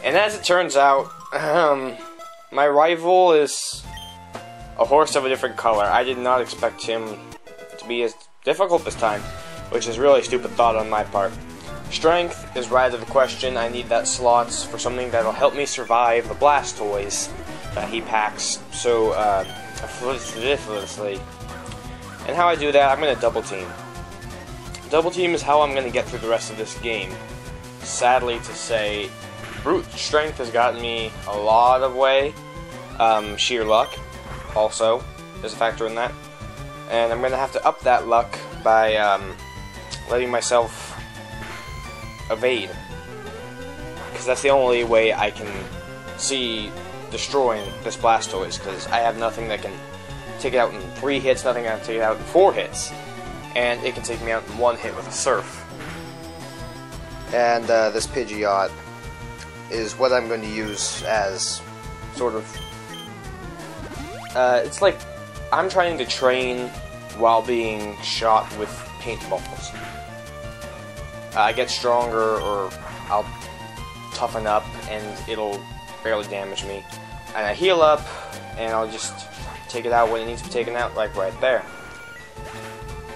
And as it turns out, my rival is a horse of a different color. I did not expect him to be as difficult this time, which is really a stupid thought on my part. Strength is right out of the question. I need that slots for something that'll help me survive the Blastoise that he packs so effortlessly. And how I do that, I'm going to double team. Double team is how I'm going to get through the rest of this game. Sadly to say, brute strength has gotten me a lot of way. Sheer luck also is a factor in that. And I'm going to have to up that luck by letting myself evade. Because that's the only way I can see destroying this Blastoise, because I have nothing that can take it out in 3 hits, nothing that can take it out in 4 hits. And it can take me out in 1 hit with a Surf. And this Pidgeot is what I'm going to use as sort of... it's like I'm trying to train while being shot with paintballs. I get stronger, or I'll toughen up, and it'll barely damage me. And I heal up, and I'll just take it out when it needs to be taken out, like right there.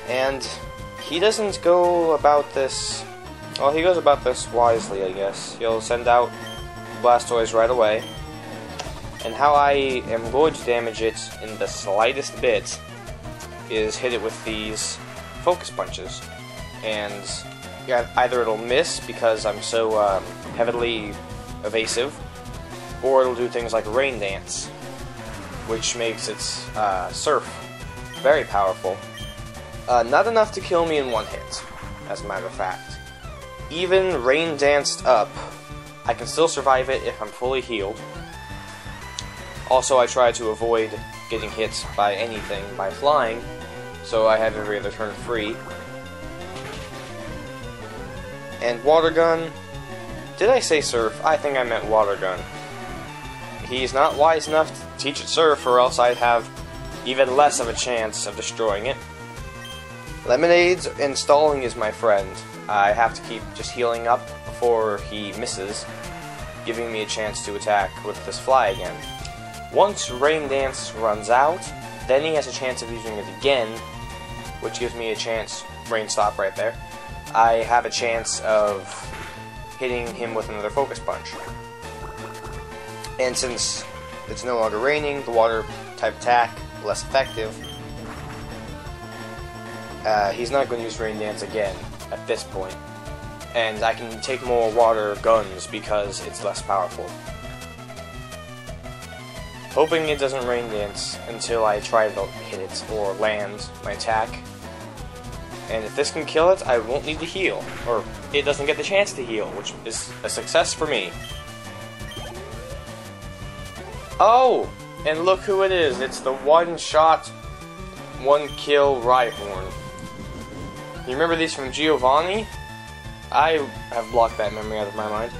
And he doesn't go about this... Well, he goes about this wisely, I guess. He'll send out Blastoise right away. And how I am going to damage it in the slightest bit is hit it with these focus punches. And yeah, either it'll miss because I'm so heavily evasive, or it'll do things like Rain Dance, which makes its Surf very powerful. Not enough to kill me in 1 hit, as a matter of fact. Even Rain Danced up, I can still survive it if I'm fully healed. Also, I try to avoid getting hit by anything by flying, so I have every other turn free. And Water Gun... Did I say Surf? I think I meant Water Gun. He's not wise enough to teach it Surf, or else I'd have even less of a chance of destroying it. Lemonade's installing is my friend. I have to keep just healing up before he misses, giving me a chance to attack with this fly again. Once Rain Dance runs out, then he has a chance of using it again, which gives me a chance... Rain Stop right there. I have a chance of hitting him with another Focus Punch. And since it's no longer raining, the water type attack, less effective, he's not going to use Rain Dance again at this point. And I can take more water guns because it's less powerful. Hoping it doesn't Rain Dance until I try to hit it or land my attack. And if this can kill it, I won't need to heal. Or it doesn't get the chance to heal, which is a success for me. Oh! And look who it is. It's the one-shot, one-kill Rhyhorn. You remember these from Giovanni? I have blocked that memory out of my mind.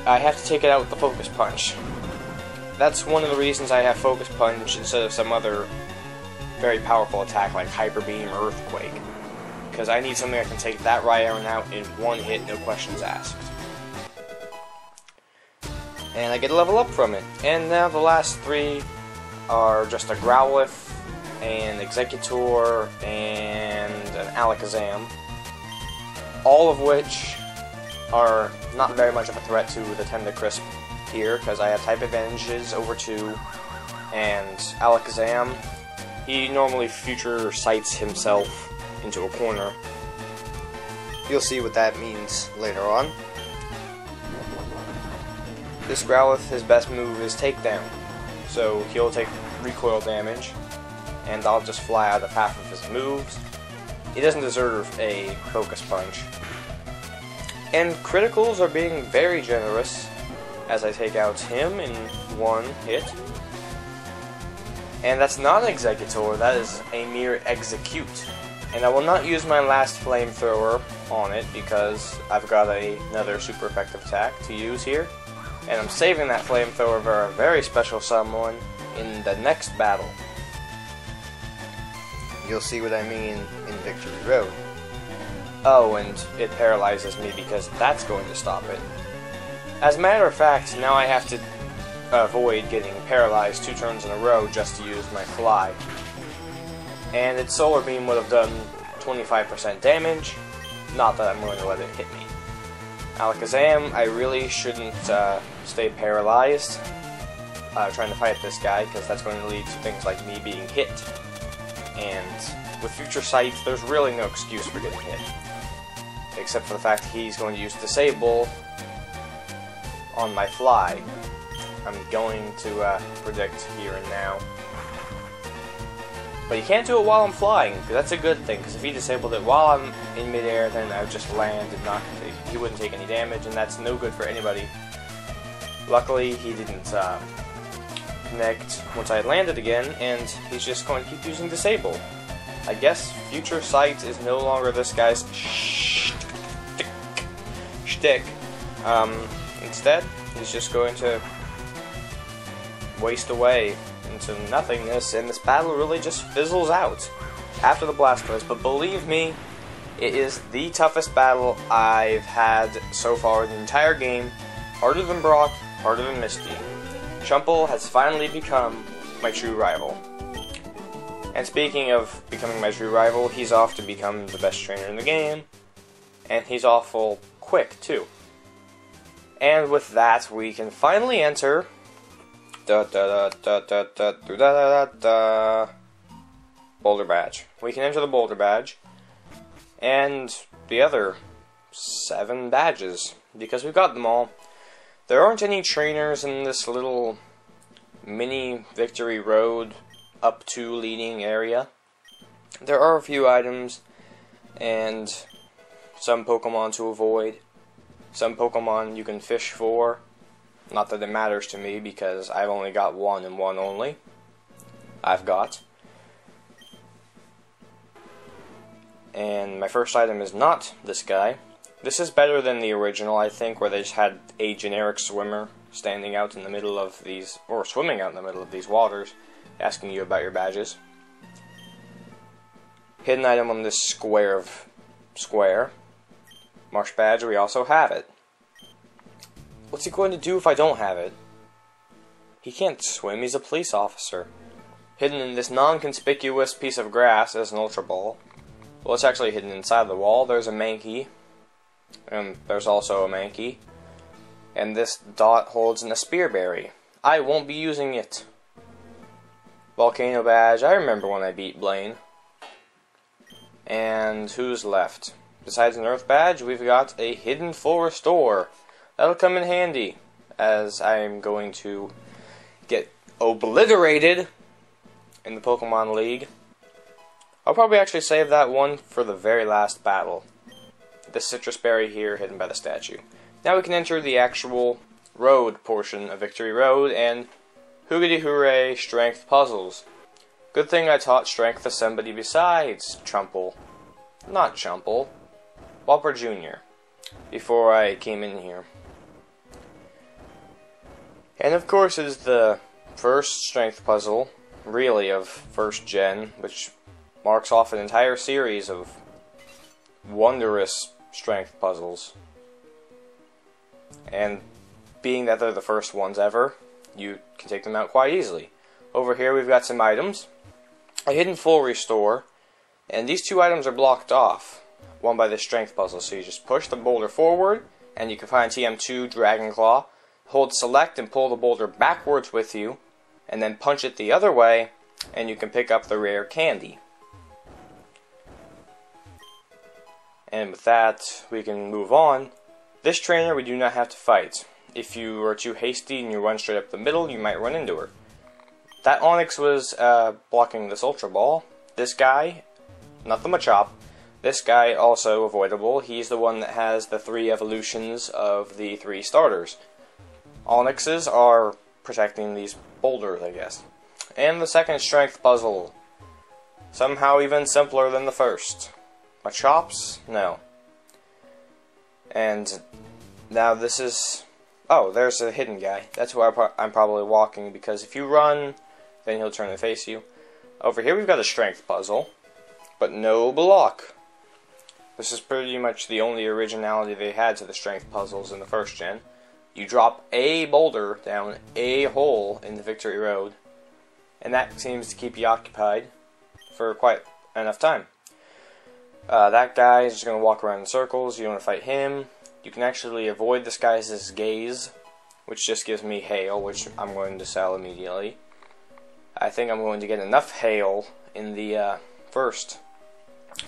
I have to take it out with the Focus Punch. That's one of the reasons I have Focus Punch instead of some other very powerful attack like Hyper Beam or Earthquake. Because I need something that can take that Rhyhorn out in 1 hit, no questions asked. And I get a level up from it. And now the last 3 are just a Growlithe, an Executor, and an Alakazam. All of which are not very much of a threat to the Tentacrisp here, because I have type advantages over 2, and Alakazam, he normally future sights himself into a corner. You'll see what that means later on. This Growlithe, his best move is Takedown, so he'll take recoil damage, and I'll just fly out of half of his moves. He doesn't deserve a Focus Punch. And criticals are being very generous, as I take out him in 1 hit. And that's not an Executor, that is a mere Execute. And I will not use my last Flamethrower on it, because I've got another super effective attack to use here. And I'm saving that Flamethrower for a very special someone in the next battle. You'll see what I mean in Victory Road. Oh, and it paralyzes me because that's going to stop it. As a matter of fact, now I have to avoid getting paralyzed 2 turns in a row just to use my fly. And its solar beam would have done 25% damage, not that I'm going to let it hit me. Alakazam, I really shouldn't stay paralyzed trying to fight this guy, because that's going to lead to things like me being hit. And with Future Sight, there's really no excuse for getting hit. Except for the fact that he's going to use Disable on my fly. I'm going to predict here and now. But you can't do it while I'm flying, because that's a good thing, because if he disabled it while I'm in midair, then I would just land and he wouldn't take any damage, and that's no good for anybody. Luckily, he didn't connect once I had landed again, and he's just going to keep using Disable. I guess Future Sight is no longer this guy's shtick. Instead, he's just going to waste away into nothingness, and this battle really just fizzles out after the Blastoise. But believe me, it is the toughest battle I've had so far in the entire game. Harder than Brock, harder than Misty. Chumple has finally become my true rival. And speaking of becoming my true rival, he's off to become the best trainer in the game, and he's awful quick too. And with that, we can finally enter Boulder Badge. We can enter the Boulder Badge and the other 7 badges, because we've got them all. There aren't any trainers in this little mini Victory Road up to leading area. There are a few items and some Pokemon to avoid. Some Pokemon you can fish for. Not that it matters to me, because I've only got one and one only. And my first item is not this guy. This is better than the original, I think, where they just had a generic swimmer standing out in the middle of these, or swimming out in the middle of these waters, asking you about your badges. Hidden item on this square. Marsh badge, we also have it. What's he going to do if I don't have it? He can't swim, he's a police officer. Hidden in this non-conspicuous piece of grass is an Ultra Ball. Well, it's actually hidden inside the wall. There's a Mankey. And there's also a Mankey. And this dot holds in a Spearberry. I won't be using it. Volcano badge, I remember when I beat Blaine. And who's left? Besides an Earth badge, we've got a Hidden Full Restore. That'll come in handy, as I'm going to get obliterated in the Pokemon League. I'll probably actually save that one for the very last battle. The Citrus Berry here, hidden by the statue. Now we can enter the actual road portion of Victory Road, and hoogity hooray, strength puzzles. Good thing I taught strength to somebody besides Chumple. Not Chumple. Whopper Jr. Before I came in here. And of course is the first strength puzzle, really, of first gen, which marks off an entire series of wondrous strength puzzles. And being that they're the first ones ever, you can take them out quite easily. Over here we've got some items. A Hidden Full Restore, and these 2 items are blocked off. One by this strength puzzle, so you just push the boulder forward, and you can find TM2 Dragon Claw, hold select and pull the boulder backwards with you, and then punch it the other way, and you can pick up the rare candy. And with that, we can move on. This trainer we do not have to fight. If you are too hasty and you run straight up the middle, you might run into her. That Onix was blocking this Ultra Ball. This guy, not the Machop, this guy also avoidable. He's the one that has the 3 evolutions of the 3 starters. Onyxes are protecting these boulders, I guess. And the second strength puzzle. Somehow even simpler than the first. Machops? No. And now this is... Oh, there's a hidden guy. That's where I'm probably walking, because if you run, then he'll turn and face you. Over here we've got a strength puzzle, but no block. This is pretty much the only originality they had to the strength puzzles in the first gen. you drop a boulder down a hole in the Victory Road, and that seems to keep you occupied for quite enough time. That guy is just going to walk around in circles. You don't want to fight him. You can actually avoid this guy's gaze, which just gives me hail, which I'm going to sell immediately. I think I'm going to get enough hail in the first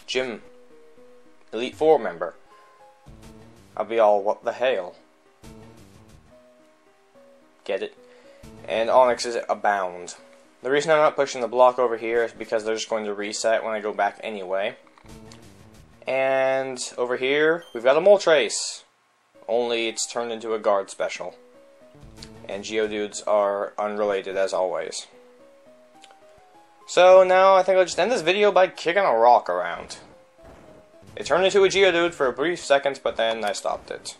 gym Elite 4 member. I'll be all, what the hail? Get it? And onyxes abound. The reason I'm not pushing the block over here is because they're just going to reset when I go back anyway. And over here, we've got a mole trace. Only it's turned into a guard special. And Geodudes are unrelated as always. So now I think I'll just end this video by kicking a rock around. It turned into a Geodude for a brief second, but then I stopped it.